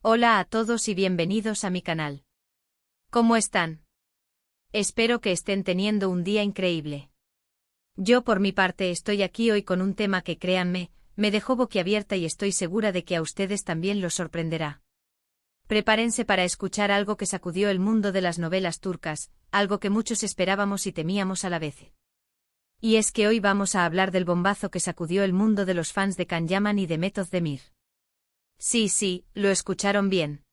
Hola a todos y bienvenidos a mi canal. ¿Cómo están? Espero que estén teniendo un día increíble. Yo por mi parte estoy aquí hoy con un tema que, créanme, me dejó boquiabierta y estoy segura de que a ustedes también los sorprenderá. Prepárense para escuchar algo que sacudió el mundo de las novelas turcas, algo que muchos esperábamos y temíamos a la vez. Y es que hoy vamos a hablar del bombazo que sacudió el mundo de los fans de Can Yaman y de Method Demir. Sí, lo escucharon bien.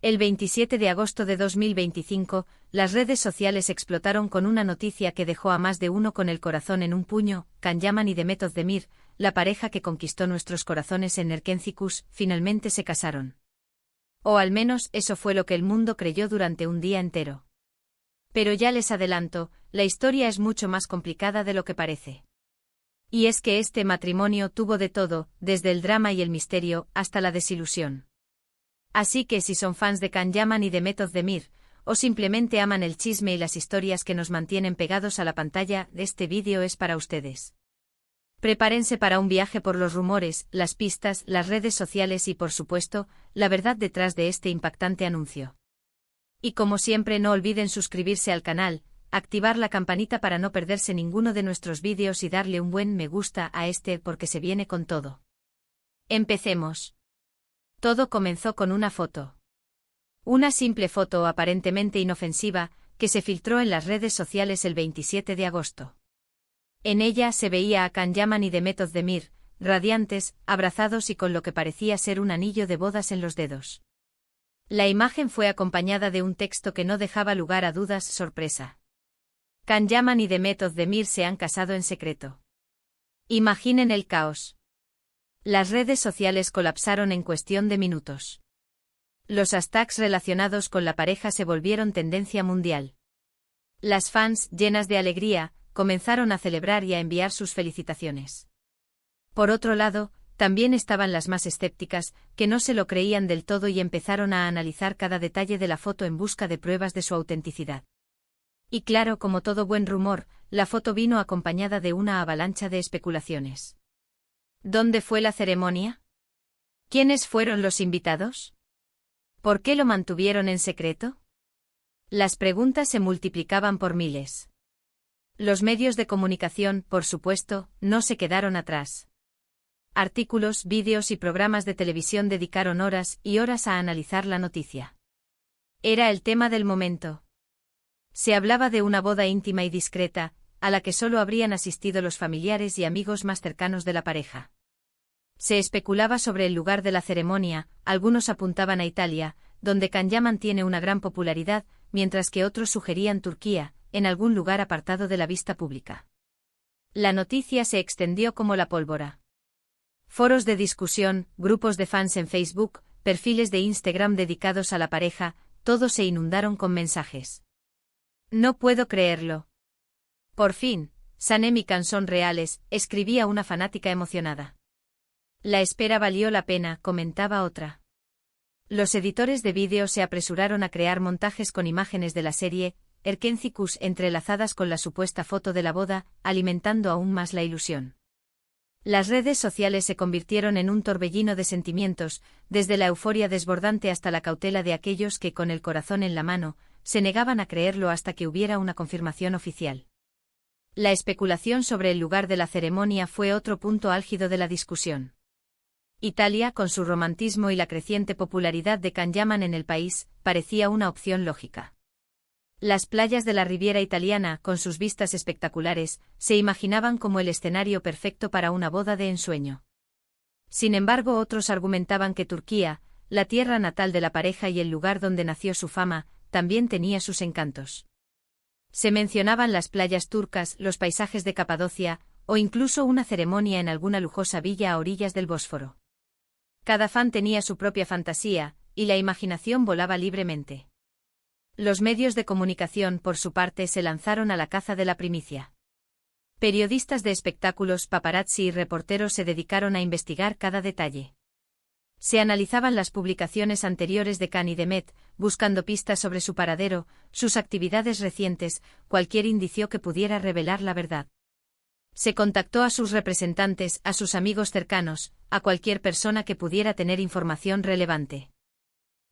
El 27 de agosto de 2025, las redes sociales explotaron con una noticia que dejó a más de uno con el corazón en un puño. Can Yaman y Method Demir, la pareja que conquistó nuestros corazones en Erkencikus, finalmente se casaron. O al menos eso fue lo que el mundo creyó durante un día entero. Pero ya les adelanto, la historia es mucho más complicada de lo que parece. Y es que este matrimonio tuvo de todo, desde el drama y el misterio, hasta la desilusión. Así que si son fans de Can Yaman y de Method Demir, o simplemente aman el chisme y las historias que nos mantienen pegados a la pantalla, este vídeo es para ustedes. Prepárense para un viaje por los rumores, las pistas, las redes sociales y, por supuesto, la verdad detrás de este impactante anuncio. Y como siempre, no olviden suscribirse al canal, activar la campanita para no perderse ninguno de nuestros vídeos y darle un buen me gusta a este porque se viene con todo. Empecemos. Todo comenzó con una foto. Una simple foto aparentemente inofensiva, que se filtró en las redes sociales el 27 de agosto. En ella se veía a Can Yaman y Method Demir, radiantes, abrazados y con lo que parecía ser un anillo de bodas en los dedos. La imagen fue acompañada de un texto que no dejaba lugar a dudas: sorpresa. Can Yaman y Method Demir se han casado en secreto. Imaginen el caos. Las redes sociales colapsaron en cuestión de minutos. Los hashtags relacionados con la pareja se volvieron tendencia mundial. Las fans, llenas de alegría, comenzaron a celebrar y a enviar sus felicitaciones. Por otro lado, también estaban las más escépticas, que no se lo creían del todo y empezaron a analizar cada detalle de la foto en busca de pruebas de su autenticidad. Y claro, como todo buen rumor, la foto vino acompañada de una avalancha de especulaciones. ¿Dónde fue la ceremonia? ¿Quiénes fueron los invitados? ¿Por qué lo mantuvieron en secreto? Las preguntas se multiplicaban por miles. Los medios de comunicación, por supuesto, no se quedaron atrás. Artículos, vídeos y programas de televisión dedicaron horas y horas a analizar la noticia. Era el tema del momento. Se hablaba de una boda íntima y discreta, a la que solo habrían asistido los familiares y amigos más cercanos de la pareja. Se especulaba sobre el lugar de la ceremonia, algunos apuntaban a Italia, donde Can Yaman tiene una gran popularidad, mientras que otros sugerían Turquía, en algún lugar apartado de la vista pública. La noticia se extendió como la pólvora. Foros de discusión, grupos de fans en Facebook, perfiles de Instagram dedicados a la pareja, todos se inundaron con mensajes. No puedo creerlo. Por fin, sané mi canción reales, escribía una fanática emocionada. La espera valió la pena, comentaba otra. Los editores de vídeo se apresuraron a crear montajes con imágenes de la serie Erkencikus entrelazadas con la supuesta foto de la boda, alimentando aún más la ilusión. Las redes sociales se convirtieron en un torbellino de sentimientos, desde la euforia desbordante hasta la cautela de aquellos que, con el corazón en la mano, se negaban a creerlo hasta que hubiera una confirmación oficial. La especulación sobre el lugar de la ceremonia fue otro punto álgido de la discusión. Italia, con su romanticismo y la creciente popularidad de Can Yaman en el país, parecía una opción lógica. Las playas de la Riviera italiana, con sus vistas espectaculares, se imaginaban como el escenario perfecto para una boda de ensueño. Sin embargo, otros argumentaban que Turquía, la tierra natal de la pareja y el lugar donde nació su fama, también tenía sus encantos. Se mencionaban las playas turcas, los paisajes de Capadocia, o incluso una ceremonia en alguna lujosa villa a orillas del Bósforo. Cada fan tenía su propia fantasía, y la imaginación volaba libremente. Los medios de comunicación, por su parte, se lanzaron a la caza de la primicia. Periodistas de espectáculos, paparazzi y reporteros se dedicaron a investigar cada detalle. Se analizaban las publicaciones anteriores de Can y Method, buscando pistas sobre su paradero, sus actividades recientes, cualquier indicio que pudiera revelar la verdad. Se contactó a sus representantes, a sus amigos cercanos, a cualquier persona que pudiera tener información relevante.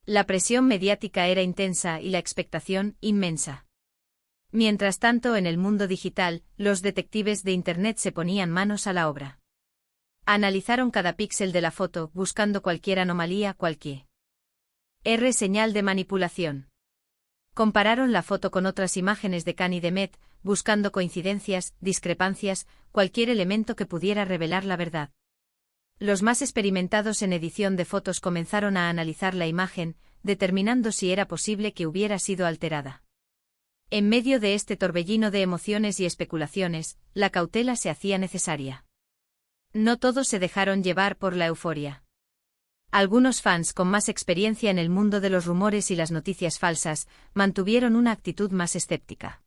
La presión mediática era intensa y la expectación inmensa. Mientras tanto, en el mundo digital, los detectives de Internet se ponían manos a la obra. Analizaron cada píxel de la foto, buscando cualquier anomalía, cualquier señal de manipulación. Compararon la foto con otras imágenes de Khan y de Met, buscando coincidencias, discrepancias, cualquier elemento que pudiera revelar la verdad. Los más experimentados en edición de fotos comenzaron a analizar la imagen, determinando si era posible que hubiera sido alterada. En medio de este torbellino de emociones y especulaciones, la cautela se hacía necesaria. No todos se dejaron llevar por la euforia. Algunos fans con más experiencia en el mundo de los rumores y las noticias falsas mantuvieron una actitud más escéptica.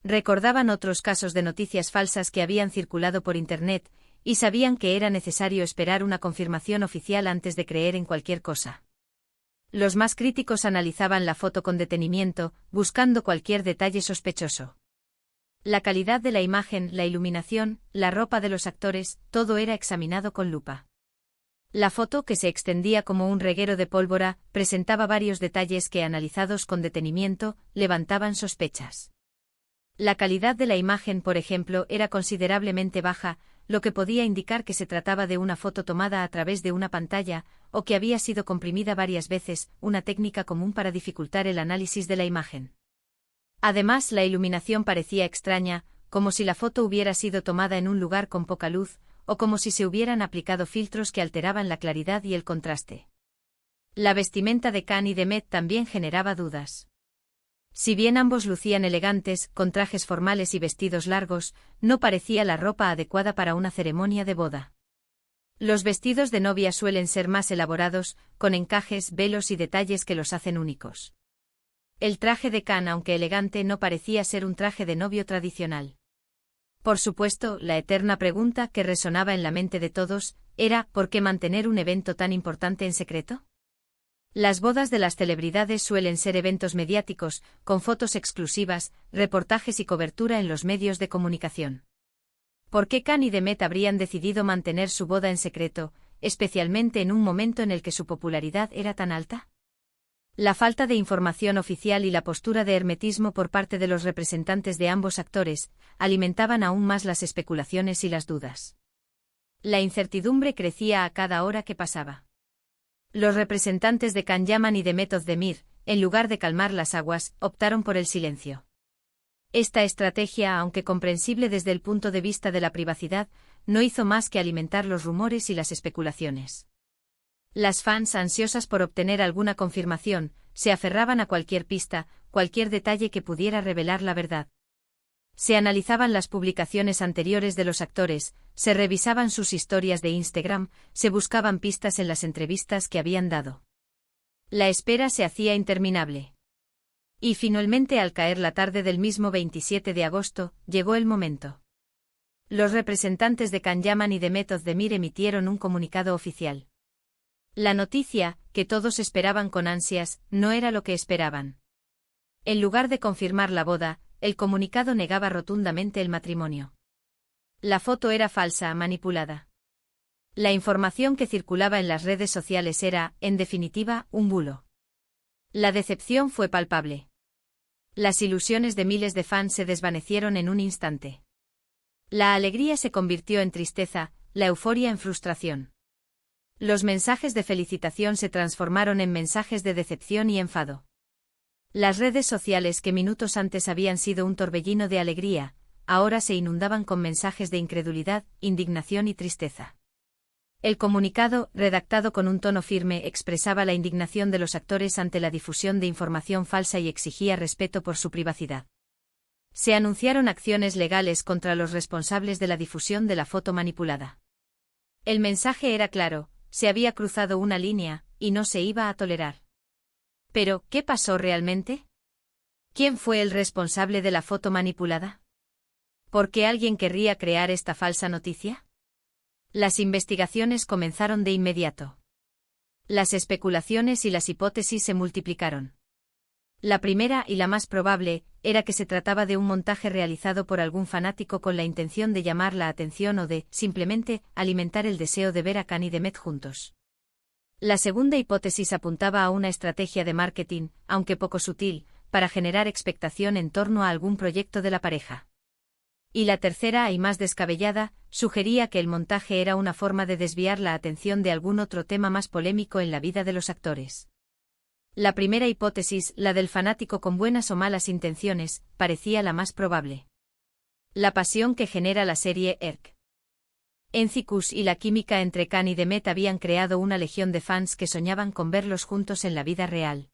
Recordaban otros casos de noticias falsas que habían circulado por Internet, y sabían que era necesario esperar una confirmación oficial antes de creer en cualquier cosa. Los más críticos analizaban la foto con detenimiento, buscando cualquier detalle sospechoso. La calidad de la imagen, la iluminación, la ropa de los actores, todo era examinado con lupa. La foto, que se extendía como un reguero de pólvora, presentaba varios detalles que, analizados con detenimiento, levantaban sospechas. La calidad de la imagen, por ejemplo, era considerablemente baja, lo que podía indicar que se trataba de una foto tomada a través de una pantalla, o que había sido comprimida varias veces, una técnica común para dificultar el análisis de la imagen. Además, la iluminación parecía extraña, como si la foto hubiera sido tomada en un lugar con poca luz, o como si se hubieran aplicado filtros que alteraban la claridad y el contraste. La vestimenta de Khan y de Met también generaba dudas. Si bien ambos lucían elegantes, con trajes formales y vestidos largos, no parecía la ropa adecuada para una ceremonia de boda. Los vestidos de novia suelen ser más elaborados, con encajes, velos y detalles que los hacen únicos. El traje de Khan, aunque elegante, no parecía ser un traje de novio tradicional. Por supuesto, la eterna pregunta que resonaba en la mente de todos era ¿por qué mantener un evento tan importante en secreto? Las bodas de las celebridades suelen ser eventos mediáticos, con fotos exclusivas, reportajes y cobertura en los medios de comunicación. ¿Por qué Khan y de Met habrían decidido mantener su boda en secreto, especialmente en un momento en el que su popularidad era tan alta? La falta de información oficial y la postura de hermetismo por parte de los representantes de ambos actores alimentaban aún más las especulaciones y las dudas. La incertidumbre crecía a cada hora que pasaba. Los representantes de Khan Yaman y de Met Ozdemir, en lugar de calmar las aguas, optaron por el silencio. Esta estrategia, aunque comprensible desde el punto de vista de la privacidad, no hizo más que alimentar los rumores y las especulaciones. Las fans, ansiosas por obtener alguna confirmación, se aferraban a cualquier pista, cualquier detalle que pudiera revelar la verdad. Se analizaban las publicaciones anteriores de los actores, se revisaban sus historias de Instagram, se buscaban pistas en las entrevistas que habían dado. La espera se hacía interminable. Y finalmente, al caer la tarde del mismo 27 de agosto, llegó el momento. Los representantes de Khan Yaman y de Met Ozdemir emitieron un comunicado oficial. La noticia, que todos esperaban con ansias, no era lo que esperaban. En lugar de confirmar la boda, el comunicado negaba rotundamente el matrimonio. La foto era falsa, manipulada. La información que circulaba en las redes sociales era, en definitiva, un bulo. La decepción fue palpable. Las ilusiones de miles de fans se desvanecieron en un instante. La alegría se convirtió en tristeza, la euforia en frustración. Los mensajes de felicitación se transformaron en mensajes de decepción y enfado. Las redes sociales, que minutos antes habían sido un torbellino de alegría, ahora se inundaban con mensajes de incredulidad, indignación y tristeza. El comunicado, redactado con un tono firme, expresaba la indignación de los actores ante la difusión de información falsa y exigía respeto por su privacidad. Se anunciaron acciones legales contra los responsables de la difusión de la foto manipulada. El mensaje era claro: se había cruzado una línea, y no se iba a tolerar. Pero, ¿qué pasó realmente? ¿Quién fue el responsable de la foto manipulada? ¿Por qué alguien querría crear esta falsa noticia? Las investigaciones comenzaron de inmediato. Las especulaciones y las hipótesis se multiplicaron. La primera, y la más probable, era que se trataba de un montaje realizado por algún fanático con la intención de llamar la atención o de, simplemente, alimentar el deseo de ver a Khan y de Met juntos. La segunda hipótesis apuntaba a una estrategia de marketing, aunque poco sutil, para generar expectación en torno a algún proyecto de la pareja. Y la tercera, y más descabellada, sugería que el montaje era una forma de desviar la atención de algún otro tema más polémico en la vida de los actores. La primera hipótesis, la del fanático con buenas o malas intenciones, parecía la más probable. La pasión que genera la serie Erk. Enzicus y la química entre Khan y Demet habían creado una legión de fans que soñaban con verlos juntos en la vida real.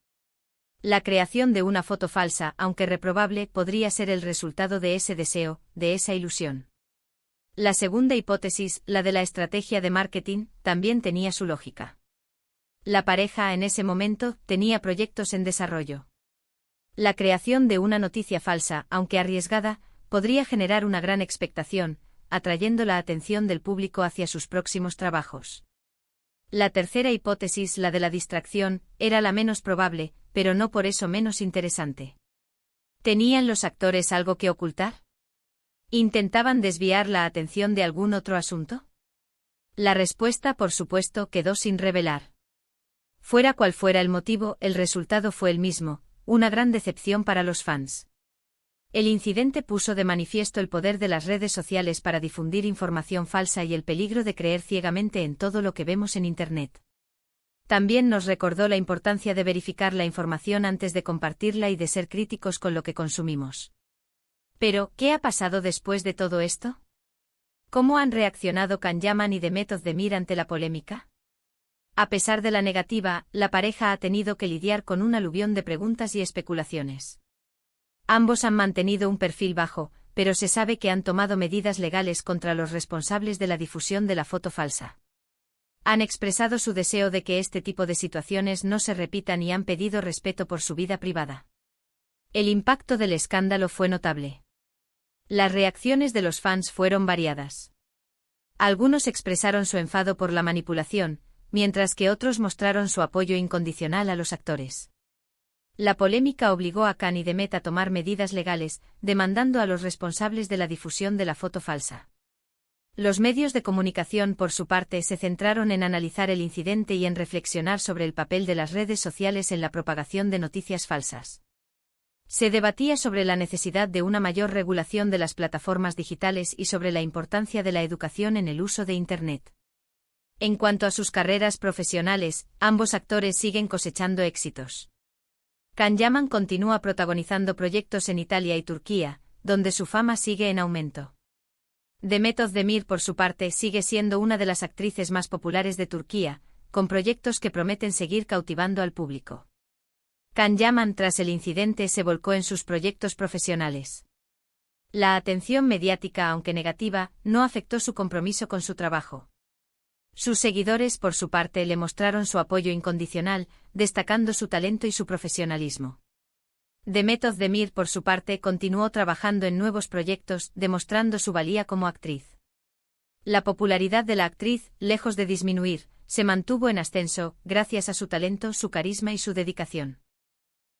La creación de una foto falsa, aunque reprobable, podría ser el resultado de ese deseo, de esa ilusión. La segunda hipótesis, la de la estrategia de marketing, también tenía su lógica. La pareja en ese momento tenía proyectos en desarrollo. La creación de una noticia falsa, aunque arriesgada, podría generar una gran expectación, atrayendo la atención del público hacia sus próximos trabajos. La tercera hipótesis, la de la distracción, era la menos probable, pero no por eso menos interesante. ¿Tenían los actores algo que ocultar? ¿Intentaban desviar la atención de algún otro asunto? La respuesta, por supuesto, quedó sin revelar. Fuera cual fuera el motivo, el resultado fue el mismo, una gran decepción para los fans. El incidente puso de manifiesto el poder de las redes sociales para difundir información falsa y el peligro de creer ciegamente en todo lo que vemos en Internet. También nos recordó la importancia de verificar la información antes de compartirla y de ser críticos con lo que consumimos. Pero, ¿qué ha pasado después de todo esto? ¿Cómo han reaccionado Can Yaman y Demet Özdemir ante la polémica? A pesar de la negativa, la pareja ha tenido que lidiar con un aluvión de preguntas y especulaciones. Ambos han mantenido un perfil bajo, pero se sabe que han tomado medidas legales contra los responsables de la difusión de la foto falsa. Han expresado su deseo de que este tipo de situaciones no se repitan y han pedido respeto por su vida privada. El impacto del escándalo fue notable. Las reacciones de los fans fueron variadas. Algunos expresaron su enfado por la manipulación, mientras que otros mostraron su apoyo incondicional a los actores. La polémica obligó a Khan y Demet a tomar medidas legales, demandando a los responsables de la difusión de la foto falsa. Los medios de comunicación, por su parte, se centraron en analizar el incidente y en reflexionar sobre el papel de las redes sociales en la propagación de noticias falsas. Se debatía sobre la necesidad de una mayor regulación de las plataformas digitales y sobre la importancia de la educación en el uso de Internet. En cuanto a sus carreras profesionales, ambos actores siguen cosechando éxitos. Can Yaman continúa protagonizando proyectos en Italia y Turquía, donde su fama sigue en aumento. Demet Özdemir, por su parte, sigue siendo una de las actrices más populares de Turquía, con proyectos que prometen seguir cautivando al público. Can Yaman, tras el incidente, se volcó en sus proyectos profesionales. La atención mediática, aunque negativa, no afectó su compromiso con su trabajo. Sus seguidores, por su parte, le mostraron su apoyo incondicional, destacando su talento y su profesionalismo. Demet Özdemir, por su parte, continuó trabajando en nuevos proyectos, demostrando su valía como actriz. La popularidad de la actriz, lejos de disminuir, se mantuvo en ascenso, gracias a su talento, su carisma y su dedicación.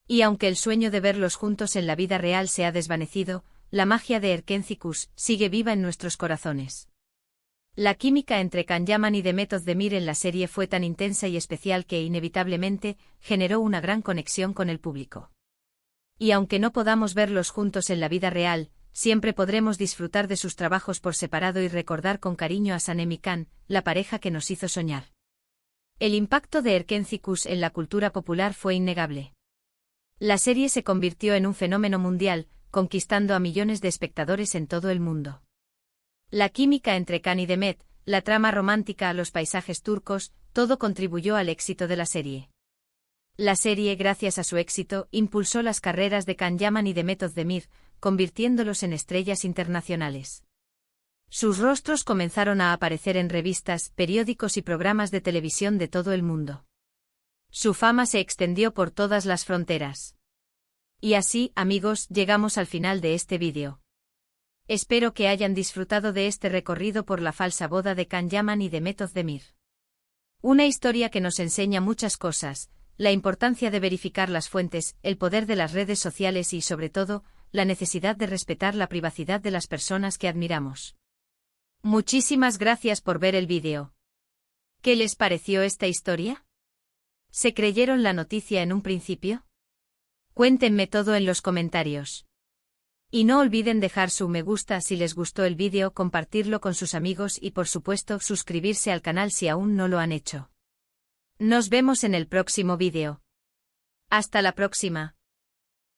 Y aunque el sueño de verlos juntos en la vida real se ha desvanecido, la magia de Erkencicus sigue viva en nuestros corazones. La química entre Can Yaman y Demet Özdemir en la serie fue tan intensa y especial que inevitablemente generó una gran conexión con el público. Y aunque no podamos verlos juntos en la vida real, siempre podremos disfrutar de sus trabajos por separado y recordar con cariño a Sanem y Khan, la pareja que nos hizo soñar. El impacto de Erkencicus en la cultura popular fue innegable. La serie se convirtió en un fenómeno mundial, conquistando a millones de espectadores en todo el mundo. La química entre Khan y Demet, la trama romántica, los paisajes turcos, todo contribuyó al éxito de la serie. La serie, gracias a su éxito, impulsó las carreras de Can Yaman y Demet Özdemir, convirtiéndolos en estrellas internacionales. Sus rostros comenzaron a aparecer en revistas, periódicos y programas de televisión de todo el mundo. Su fama se extendió por todas las fronteras. Y así, amigos, llegamos al final de este vídeo. Espero que hayan disfrutado de este recorrido por la falsa boda de Can Yaman y Demet Özdemir. Una historia que nos enseña muchas cosas, la importancia de verificar las fuentes, el poder de las redes sociales y, sobre todo, la necesidad de respetar la privacidad de las personas que admiramos. Muchísimas gracias por ver el vídeo. ¿Qué les pareció esta historia? ¿Se creyeron la noticia en un principio? Cuéntenme todo en los comentarios. Y no olviden dejar su me gusta si les gustó el vídeo, compartirlo con sus amigos y por supuesto suscribirse al canal si aún no lo han hecho. Nos vemos en el próximo vídeo. Hasta la próxima.